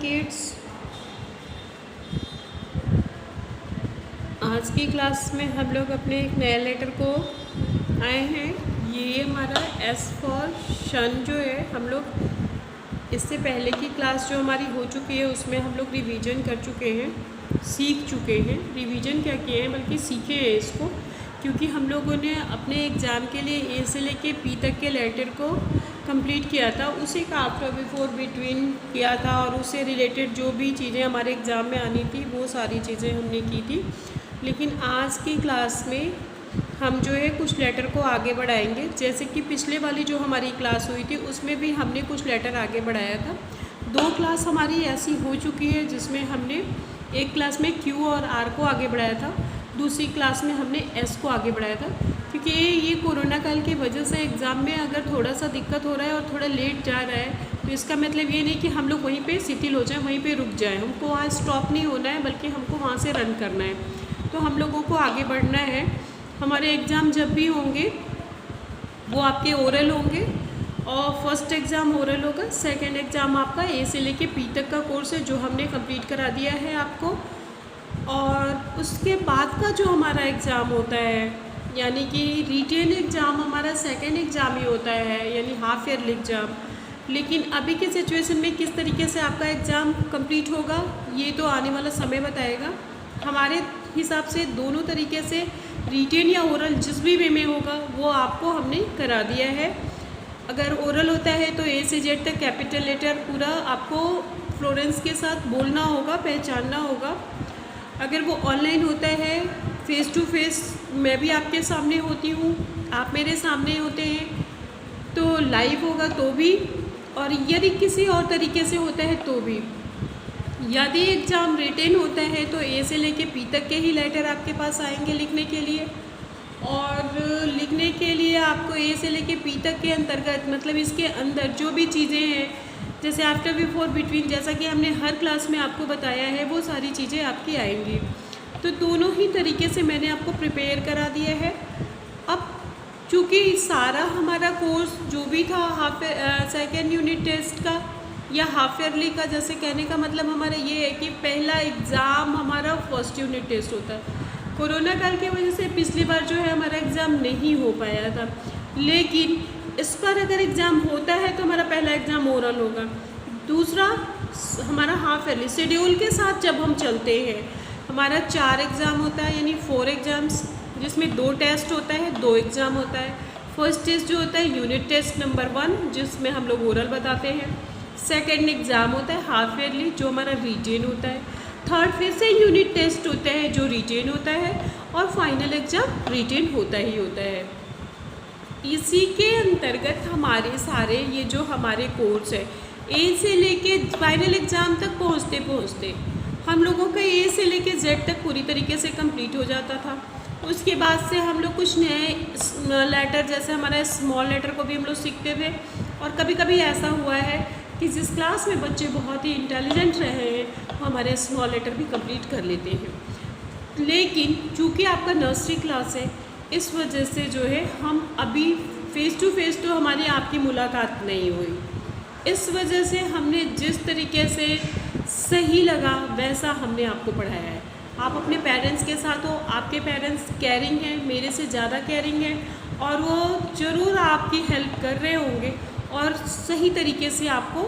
Kids. आज की class में हम लोग अपने एक नए लेटर को आए हैं। ये हमारा एस फॉर शन जो है, हम लोग इससे पहले की क्लास जो हमारी हो चुकी है उसमें हम लोग रिवीजन कर चुके हैं, सीख चुके हैं। रिवीजन क्या किए हैं बल्कि सीखे हैं इसको, क्योंकि हम लोगों ने अपने एग्ज़ाम के लिए ए से लेके पी तक के लेटर को कंप्लीट किया था, उसी का आफ्टर बिफोर बिटवीन किया था और उससे रिलेटेड जो भी चीज़ें हमारे एग्ज़ाम में आनी थी वो सारी चीज़ें हमने की थी। लेकिन आज की क्लास में हम जो है कुछ लेटर को आगे बढ़ाएंगे। जैसे कि पिछले वाली जो हमारी क्लास हुई थी उसमें भी हमने कुछ लेटर आगे बढ़ाया था। 2 क्लास हमारी ऐसी हो चुकी है जिसमें हमने एक क्लास में क्यू और आर को आगे बढ़ाया था, दूसरी क्लास में हमने एस को आगे बढ़ाया था। क्योंकि ये कोरोना काल की वजह से एग्ज़ाम में अगर थोड़ा सा दिक्कत हो रहा है और थोड़ा लेट जा रहा है तो इसका मतलब ये नहीं कि हम लोग वहीं पे शिथिल हो जाएं, वहीं पे रुक जाएं। हमको वहाँ स्टॉप नहीं होना है, बल्कि हमको वहाँ से रन करना है। तो हम लोगों को आगे बढ़ना है। हमारे एग्ज़ाम जब भी होंगे वो आपके ओरल होंगे, और फर्स्ट एग्ज़ाम ओरल होगा, सेकेंड एग्ज़ाम आपका ए से लेके पी तक का कोर्स है जो हमने कंप्लीट करा दिया है आपको। और उसके बाद का जो हमारा एग्ज़ाम होता है यानी कि रिटेन एग्ज़ाम हमारा सेकेंड एग्ज़ाम ही होता है, यानी हाफ ईयरली एग्ज़ाम। लेकिन अभी के सिचुएशन में किस तरीके से आपका एग्ज़ाम कंप्लीट होगा ये तो आने वाला समय बताएगा। हमारे हिसाब से दोनों तरीके से रिटेन या ओरल जिस भी वे में होगा वो आपको हमने करा दिया है। अगर ओरल होता है तो ए से जेड तक कैपिटल लेटर पूरा आपको फ्लोरेंस के साथ बोलना होगा, पहचानना होगा। अगर वो ऑनलाइन होता है, फेस टू फेस मैं भी आपके सामने होती हूँ, आप मेरे सामने होते हैं, तो लाइव होगा तो भी, और यदि किसी और तरीके से होता है तो भी। यदि एग्ज़ाम रिटेन होता है तो ए से लेके पी तक के ही लेटर आपके पास आएंगे लिखने के लिए, और लिखने के लिए आपको ए से लेके पी तक के अंतर्गत मतलब इसके अंदर जो भी चीज़ें हैं जैसे आफ्टर बिफोर बिटवीन, जैसा कि हमने हर क्लास में आपको बताया है, वो सारी चीज़ें आपकी आएंगी। तो दोनों ही तरीके से मैंने आपको प्रिपेयर करा दिया है। अब चूँकि सारा हमारा कोर्स जो भी था हाफ सेकेंड यूनिट टेस्ट का या हाफ ईयरली का, जैसे कहने का मतलब हमारा ये है कि पहला एग्ज़ाम हमारा फर्स्ट यूनिट टेस्ट होता है। कोरोना काल की वजह से पिछली बार जो है हमारा एग्ज़ाम नहीं हो पाया था, लेकिन इस बार अगर एग्ज़ाम होता है तो हमारा पहला एग्ज़ाम ओरल होगा, दूसरा हमारा हाफ ईयरली शेड्यूल के साथ जब हम चलते हैं हमारा 4 एग्ज़ाम होता है, यानी 4 एग्ज़ाम्स, जिसमें 2 टेस्ट होता है, 2 एग्ज़ाम होता है। फर्स्ट टेस्ट जो होता है यूनिट टेस्ट नंबर 1 जिसमें हम लोग ओरल बताते हैं, सेकेंड एग्ज़ाम होता है हाफ ईयरली जो हमारा रिटेन होता है, थर्ड फिर से यूनिट टेस्ट होता है जो रिटेन होता है, और फाइनल एग्ज़ाम रिटेन होता ही होता है। इसी के अंतर्गत हमारे सारे ये जो हमारे कोर्स है ए से लेके फाइनल एग्ज़ाम तक पहुँचते पहुँचते हम लोगों का ए से लेके जेड तक पूरी तरीके से कंप्लीट हो जाता था। उसके बाद से हम लोग कुछ नए लेटर, जैसे हमारा स्मॉल लेटर को भी हम लोग सीखते थे, और कभी कभी ऐसा हुआ है कि जिस क्लास में बच्चे बहुत ही इंटेलिजेंट रहे हैं वो हमारे स्मॉल लेटर भी कंप्लीट कर लेते हैं। लेकिन चूँकि आपका नर्सरी क्लास है इस वजह से जो है हम अभी फ़ेस टू फेस तो हमारी आपकी मुलाकात नहीं हुई, इस वजह से हमने जिस तरीके से सही लगा वैसा हमने आपको पढ़ाया है। आप अपने पेरेंट्स के साथ हो, आपके पेरेंट्स केयरिंग हैं, मेरे से ज़्यादा केयरिंग हैं, और वो ज़रूर आपकी हेल्प कर रहे होंगे और सही तरीके से आपको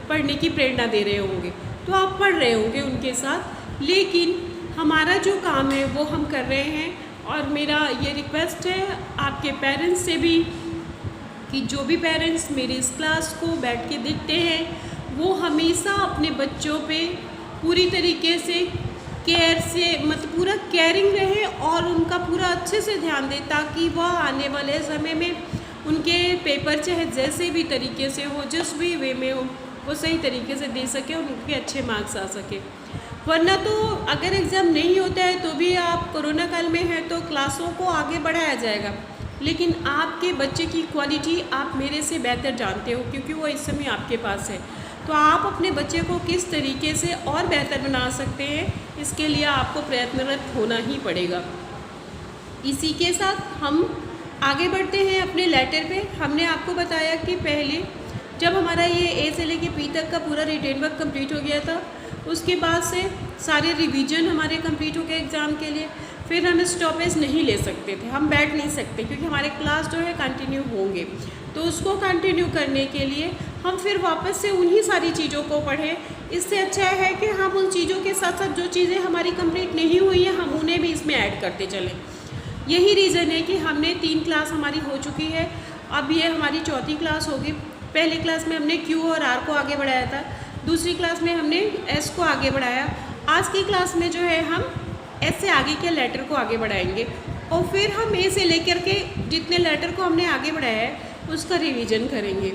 पढ़ने की प्रेरणा दे रहे होंगे, तो आप पढ़ रहे होंगे उनके साथ। लेकिन हमारा जो काम है वो हम कर रहे हैं, और मेरा ये रिक्वेस्ट है आपके पेरेंट्स से भी कि जो भी पेरेंट्स मेरी इस क्लास को बैठ के देखते हैं वो हमेशा अपने बच्चों पे पूरी तरीके से केयर से मतलब पूरा केयरिंग रहे और उनका पूरा अच्छे से ध्यान दें, ताकि वह आने वाले समय में उनके पेपर चाहे जैसे भी तरीके से हो, जिस भी वे में हो, वो सही तरीके से दे सके और उनके अच्छे मार्क्स आ सके। वरना तो अगर एग्ज़ाम नहीं होता है तो भी आप कोरोना काल में हैं तो क्लासों को आगे बढ़ाया जाएगा, लेकिन आपके बच्चे की क्वालिटी आप मेरे से बेहतर जानते हो क्योंकि वो इस समय आपके पास है। तो आप अपने बच्चे को किस तरीके से और बेहतर बना सकते हैं, इसके लिए आपको प्रयत्नरत होना ही पड़ेगा। इसी के साथ हम आगे बढ़ते हैं अपने लेटर पे। हमने आपको बताया कि पहले जब हमारा ये ए से लेके पी तक का पूरा रिटेन वर्क कंप्लीट हो गया था, उसके बाद से सारे रिवीजन हमारे कंप्लीट हो गए एग्ज़ाम के लिए, फिर हम स्टॉपेज नहीं ले सकते थे, हम बैठ नहीं सकते क्योंकि हमारे क्लास जो है कंटिन्यू होंगे। तो उसको कंटिन्यू करने के लिए हम फिर वापस से उन्हीं सारी चीज़ों को पढ़ें। इससे अच्छा है कि हम उन चीज़ों के साथ साथ जो चीज़ें हमारी कंप्लीट नहीं हुई हैं हम उन्हें भी इसमें ऐड करते चलें। यही रीज़न है कि हमने 3 क्लास हमारी हो चुकी है, अब ये हमारी चौथी क्लास होगी। पहले क्लास में हमने क्यू और आर को आगे बढ़ाया था, दूसरी क्लास में हमने एस को आगे बढ़ाया। आज की क्लास में जो है हम एस से आगे के लेटर को आगे बढ़ाएंगे और फिर हम ए से लेकर के जितने लेटर को हमने आगे बढ़ाया है उसका रिवीजन करेंगे।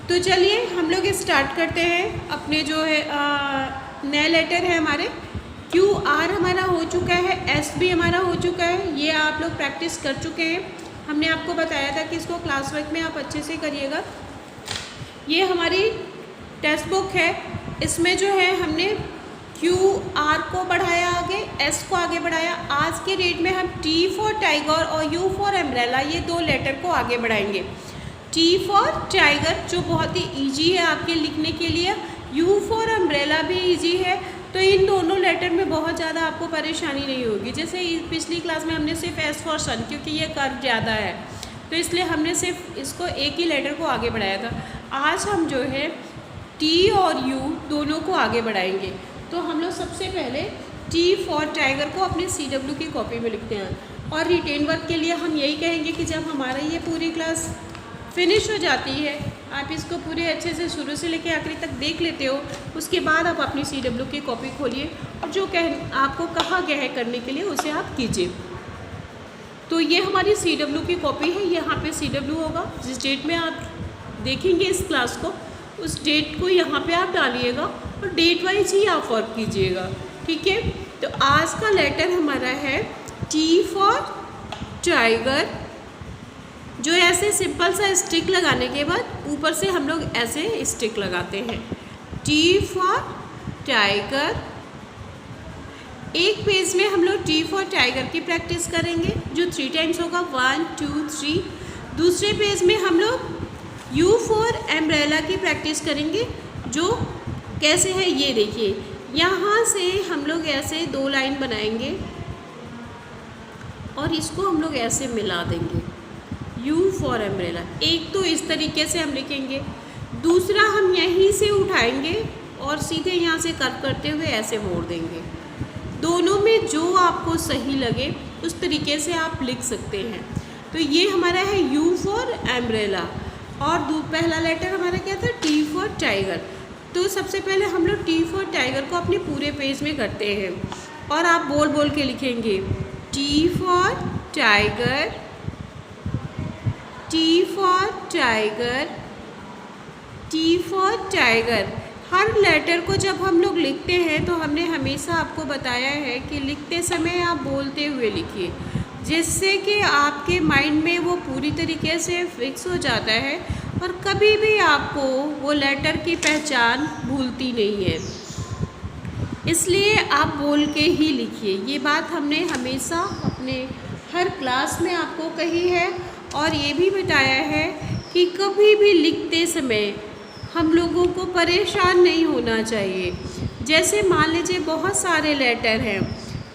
तो चलिए हम लोग स्टार्ट करते हैं। अपने जो है नए लेटर है हमारे क्यू आर हमारा हो चुका है, एस भी हमारा हो चुका है, ये आप लोग प्रैक्टिस कर चुके हैं। हमने आपको बताया था कि इसको क्लास वर्क में आप अच्छे से करिएगा। ये हमारी टेक्स्ट बुक है, इसमें जो है हमने क्यू आर को बढ़ाया आगे, एस को आगे बढ़ाया। आज के डेट में हम टी फॉर टाइगर और यू फॉर एम्ब्रेला ये 2 लेटर को आगे बढ़ाएंगे। टी फॉर टाइगर जो बहुत ही ईजी है आपके लिखने के लिए, यू फॉर एम्ब्रेला भी ईजी है। तो इन दोनों लेटर में बहुत ज़्यादा आपको परेशानी नहीं होगी। जैसे पिछली क्लास में हमने सिर्फ एस फॉर सन, क्योंकि ये कर्व ज़्यादा है तो इसलिए हमने सिर्फ इसको एक ही लेटर को आगे बढ़ाया था। आज हम जो है टी और यू दोनों को आगे बढ़ाएंगे। तो हम लोग सबसे पहले टी फॉर टाइगर को अपने CW की कॉपी में लिखते हैं और रिटेन वर्क के लिए हम यही कहेंगे कि जब हमारा ये पूरी क्लास फिनिश हो जाती है, आप इसको पूरे अच्छे से शुरू से लेकर आखिरी तक देख लेते हो, उसके बाद आप अपनी CW की कॉपी खोलिए और जो आपको कहा गया है करने के लिए उसे आप कीजिए। तो ये हमारी CW की कॉपी है, यहाँ पे CW होगा। जिस डेट में आप देखेंगे इस क्लास को उस डेट को यहाँ पे आप डालिएगा और डेट वाइज ही आप वर्क कीजिएगा, ठीक है। तो आज का लेटर हमारा है टी फॉर टाइगर, जो ऐसे सिंपल सा स्टिक लगाने के बाद ऊपर से हम लोग ऐसे स्टिक लगाते हैं। टी फॉर टाइगर, एक पेज में हम लोग टी फॉर टाइगर की प्रैक्टिस करेंगे जो 3 टाइम्स होगा, 1 2 3। दूसरे पेज में हम लोग यू फॉर एम्ब्रेला की प्रैक्टिस करेंगे जो कैसे है ये देखिए। यहाँ से हम लोग ऐसे 2 लाइन बनाएंगे और इसको हम लोग ऐसे मिला देंगे, यू फॉर एम्ब्रेला। एक तो इस तरीके से हम लिखेंगे, दूसरा हम यहीं से उठाएंगे और सीधे यहाँ से कट करते हुए ऐसे मोड़ देंगे। दोनों में जो आपको सही लगे उस तरीके से आप लिख सकते हैं। तो ये हमारा है यू फॉर एम्ब्रेला और पहला लेटर हमारा क्या था, टी फॉर टाइगर। तो सबसे पहले हम लोग टी फॉर टाइगर को अपने पूरे पेज में करते हैं और आप बोल बोल के लिखेंगे T for tiger, T for tiger, T for tiger. हर लेटर को जब हम लोग लिखते हैं तो हमने हमेशा आपको बताया है कि लिखते समय आप बोलते हुए लिखिए, जिससे कि आपके माइंड में वो पूरी तरीके से फिक्स हो जाता है और कभी भी आपको वो लेटर की पहचान भूलती नहीं है। इसलिए आप बोल के ही लिखिए। ये बात हमने हमेशा अपने हर क्लास में आपको कही है और ये भी बताया है कि कभी भी लिखते समय हम लोगों को परेशान नहीं होना चाहिए। जैसे मान लीजिए बहुत सारे लेटर हैं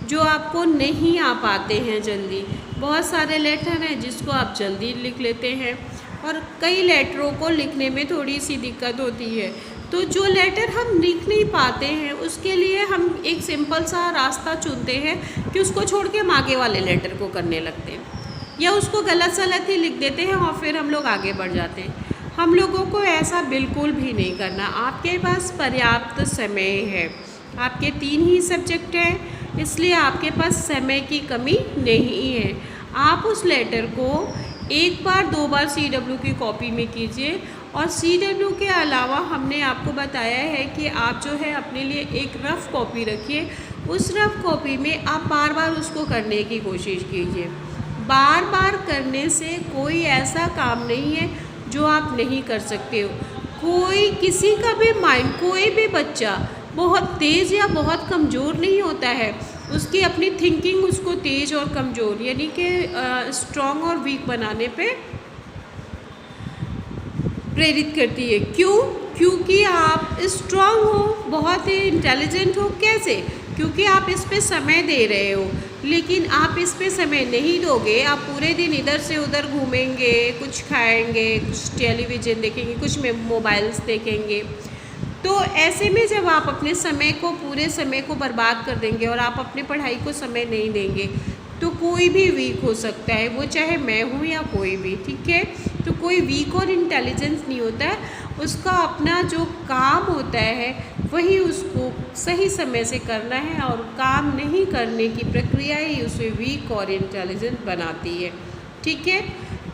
जो आपको नहीं आ पाते हैं जल्दी, बहुत सारे लेटर हैं जिसको आप जल्दी लिख लेते हैं और कई लेटरों को लिखने में थोड़ी सी दिक्कत होती है। तो जो लेटर हम लिख नहीं पाते हैं उसके लिए हम एक सिंपल सा रास्ता चुनते हैं कि उसको छोड़ के हम आगे वाले लेटर को करने लगते हैं या उसको गलत सलत ही लिख देते हैं और फिर हम लोग आगे बढ़ जाते हैं। हम लोगों को ऐसा बिल्कुल भी नहीं करना। आपके पास पर्याप्त समय है, आपके 3 ही सब्जेक्ट हैं, इसलिए आपके पास समय की कमी नहीं है। आप उस लेटर को 1 बार 2 बार CW की कॉपी में कीजिए और CW के अलावा हमने आपको बताया है कि आप जो है अपने लिए एक रफ़ कॉपी रखिए। उस रफ़ कॉपी में आप बार बार उसको करने की कोशिश कीजिए। बार बार करने से कोई ऐसा काम नहीं है जो आप नहीं कर सकते हो। कोई किसी का भी माइंड, कोई भी बच्चा बहुत तेज़ या बहुत कमज़ोर नहीं होता है। उसकी अपनी थिंकिंग उसको तेज़ और कमज़ोर यानी कि स्ट्रॉन्ग और वीक बनाने पे प्रेरित करती है। क्यों? क्योंकि आप स्ट्रांग हो, बहुत ही इंटेलिजेंट हो। कैसे? क्योंकि आप इस पे समय दे रहे हो। लेकिन आप इस पे समय नहीं दोगे, आप पूरे दिन इधर से उधर घूमेंगे, कुछ खाएंगे, कुछ टेलीविज़न देखेंगे, कुछ में मोबाइल्स देखेंगे। तो ऐसे में जब आप अपने समय को, पूरे समय को बर्बाद कर देंगे और आप अपनी पढ़ाई को समय नहीं देंगे, तो कोई भी वीक हो सकता है, वो चाहे मैं हूँ या कोई भी, ठीक है। तो कोई वीक और इंटेलिजेंस नहीं होता है, उसका अपना जो काम होता है वही उसको सही समय से करना है, और काम नहीं करने की प्रक्रिया ही उसे वीक और इंटेलिजेंट बनाती है, ठीक है।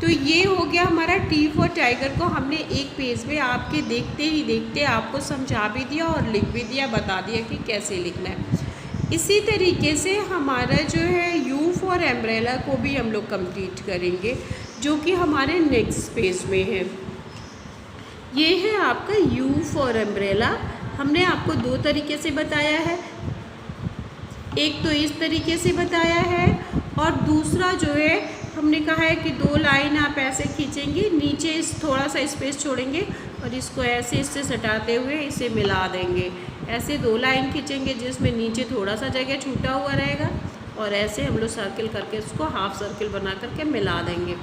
तो ये हो गया हमारा टी फॉर टाइगर को हमने एक पेज में आपके देखते ही देखते आपको समझा भी दिया और लिख भी दिया, बता दिया कि कैसे लिखना है। इसी तरीके से हमारा जो है यू फॉर एम्ब्रेला को भी हम लोग कंप्लीट करेंगे, जो कि हमारे नेक्स्ट पेज में है। ये है आपका यू फॉर एम्ब्रेला। हमने आपको दो तरीके से बताया है, एक तो इस तरीके से बताया है, और दूसरा जो है हमने कहा है कि दो लाइन आप ऐसे खींचेंगे, नीचे इस थोड़ा सा स्पेस छोड़ेंगे और इसको ऐसे इससे सटाते हुए इसे मिला देंगे। ऐसे दो लाइन खींचेंगे जिसमें नीचे थोड़ा सा जगह छूटा हुआ रहेगा, और ऐसे हम लोग सर्किल करके इसको हाफ सर्किल बना करके मिला देंगे।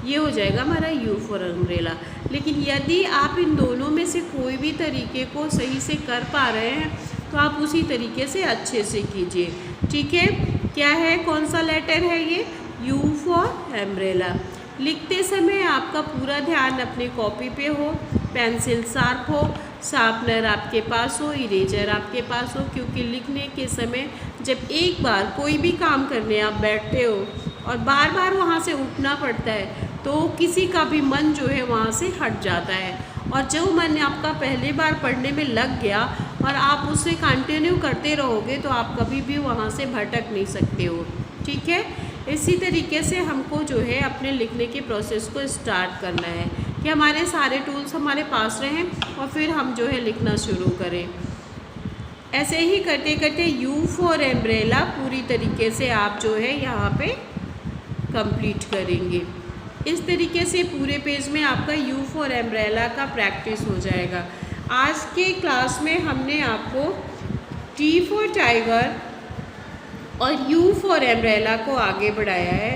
ये हो जाएगा हमारा यू फॉर अम्ब्रेला। लेकिन यदि आप इन दोनों में से कोई भी तरीके को सही से कर पा रहे हैं तो आप उसी तरीके से अच्छे से कीजिए, ठीक है। क्या है, कौन सा लेटर है ये? You for umbrella. लिखते समय आपका पूरा ध्यान अपने कॉपी पे हो, पेंसिल शार्प हो, शार्पनर आपके पास हो, इरेजर आपके पास हो, क्योंकि लिखने के समय जब एक बार कोई भी काम करने आप बैठते हो और बार बार वहाँ से उठना पड़ता है, तो किसी का भी मन जो है वहाँ से हट जाता है, और जो मन आपका पहली बार पढ़ने में लग गया और आप उसे कंटिन्यू करते रहोगे तो आप कभी भी वहाँ से भटक नहीं सकते हो, ठीक है। इसी तरीके से हमको जो है अपने लिखने के प्रोसेस को स्टार्ट करना है कि हमारे सारे टूल्स हमारे पास रहें और फिर हम जो है लिखना शुरू करें। ऐसे ही करते करते यू फॉर एम्ब्रेला पूरी तरीके से आप जो है यहाँ पे कंप्लीट करेंगे। इस तरीके से पूरे पेज में आपका यू फॉर एम्ब्रेला का प्रैक्टिस हो जाएगा। आज के क्लास में हमने आपको टी फॉर टाइगर और यू फॉर एम्ब्रेला को आगे बढ़ाया है।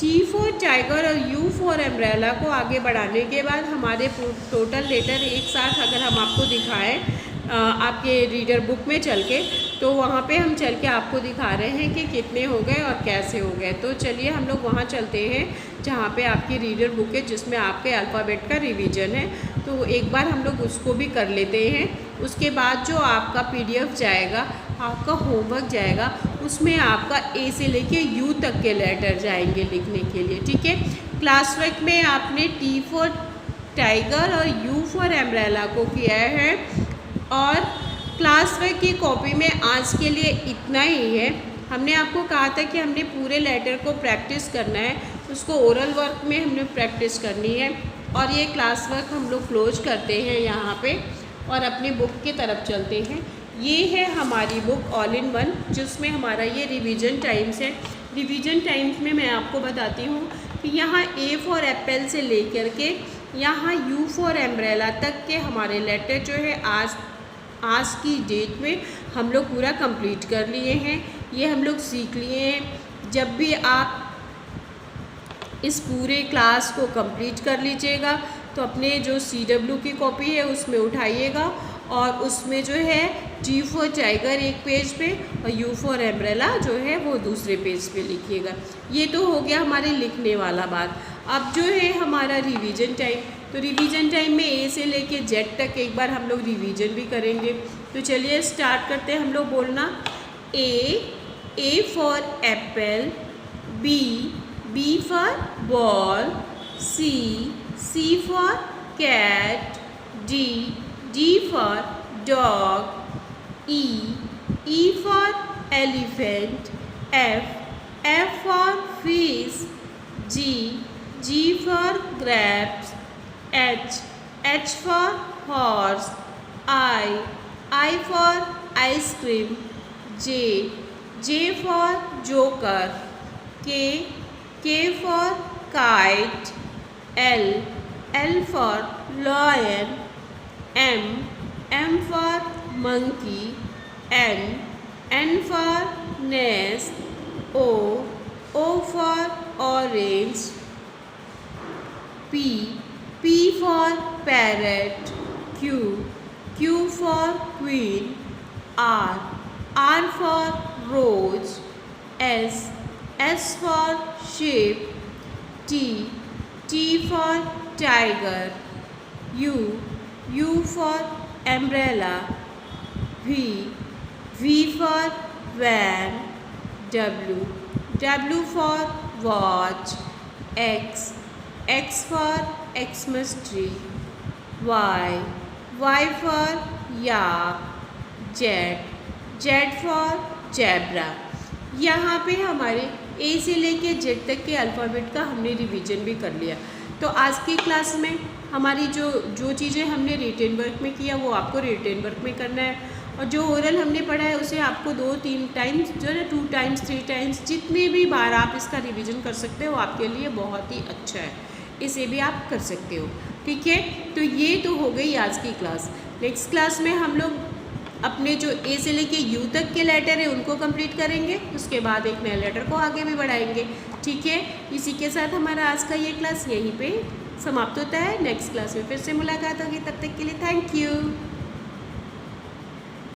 टी फॉर टाइगर और यू फॉर एम्ब्रेला को आगे बढ़ाने के बाद हमारे टोटल लेटर एक साथ अगर हम आपको दिखाएं आपके रीडर बुक में चल के, तो वहाँ पे हम चल के आपको दिखा रहे हैं कि कितने हो गए और कैसे हो गए। तो चलिए हम लोग वहाँ चलते हैं जहाँ पे आपकी रीडर बुक है, जिसमें आपके अल्फ़ाबेट का रिवीजन है। तो एक बार हम लोग उसको भी कर लेते हैं। उसके बाद जो आपका PDF जाएगा, आपका होमवर्क जाएगा, उसमें आपका A से लेके U तक के लेटर जाएंगे लिखने के लिए, ठीक है। क्लास वर्क में आपने टी फॉर टाइगर और यू फॉर एम्ब्रेला को किया है, और क्लास वर्क की कॉपी में आज के लिए इतना ही है। हमने आपको कहा था कि हमने पूरे लेटर को प्रैक्टिस करना है, उसको ओरल वर्क में हमने प्रैक्टिस करनी है, और ये क्लास वर्क हम लोग क्लोज करते हैं यहाँ पे और अपनी बुक की तरफ चलते हैं। ये है हमारी बुक ऑल इन वन, जिसमें हमारा ये रिवीजन टाइम्स है। रिवीजन टाइम्स में मैं आपको बताती हूँ कि यहाँ A फॉर एप्पल से लेकर के यहाँ यू फॉर एम्ब्रेला तक के हमारे लेटर जो है आज की डेट में हम लोग पूरा कंप्लीट कर लिए हैं। ये हम लोग सीख लिए हैं। जब भी आप इस पूरे क्लास को कंप्लीट कर लीजिएगा तो अपने जो CW की कॉपी है उसमें उठाइएगा, और उसमें जो है T फॉर टाइगर एक पेज पे और U फॉर एम्ब्रेला जो है वो दूसरे पेज पे लिखिएगा। ये तो हो गया हमारे लिखने वाला बात। अब जो है हमारा रिवीजन टाइम, तो रिवीजन टाइम में A से लेके Z तक एक बार हम लोग रिवीजन भी करेंगे। तो चलिए स्टार्ट करते हैं हम लोग बोलना। A for apple, B for ball, C for cat, D for dog, E for elephant, F for fish, G for grapes, H for horse, I for ice cream, J for joker, K for kite, L L for lion, M for monkey, N for nest, O for orange, P for parrot, Q for queen, R for rose, S for sheep, T for tiger, U for umbrella, V for van, W for watch, X for Xmas tree, Y for yak, Z for zebra। यहाँ पे हमारे ए से लेके Z तक के alphabet का हमने revision भी कर लिया। तो आज की क्लास में हमारी जो चीज़ें हमने रिटेन वर्क में किया वो आपको रिटेन वर्क में करना है, और जो ओरल हमने पढ़ा है उसे आपको 2-3 टाइम्स जो है 2 टाइम्स 3 टाइम्स जितने भी बार आप इसका रिवीजन कर सकते हो आपके लिए बहुत ही अच्छा है, इसे भी आप कर सकते हो। ठीक है, तो ये तो हो गई आज की क्लास। नेक्स्ट क्लास में हम लोग अपने जो ए से लेके यू तक के लेटर है उनको कंप्लीट करेंगे, उसके बाद एक नए लेटर को आगे भी बढ़ाएंगे। ठीक है, इसी के साथ हमारा आज का ये क्लास यहीं पे समाप्त होता है। नेक्स्ट क्लास में फिर से मुलाकात होगी, तब तक के लिए थैंक यू।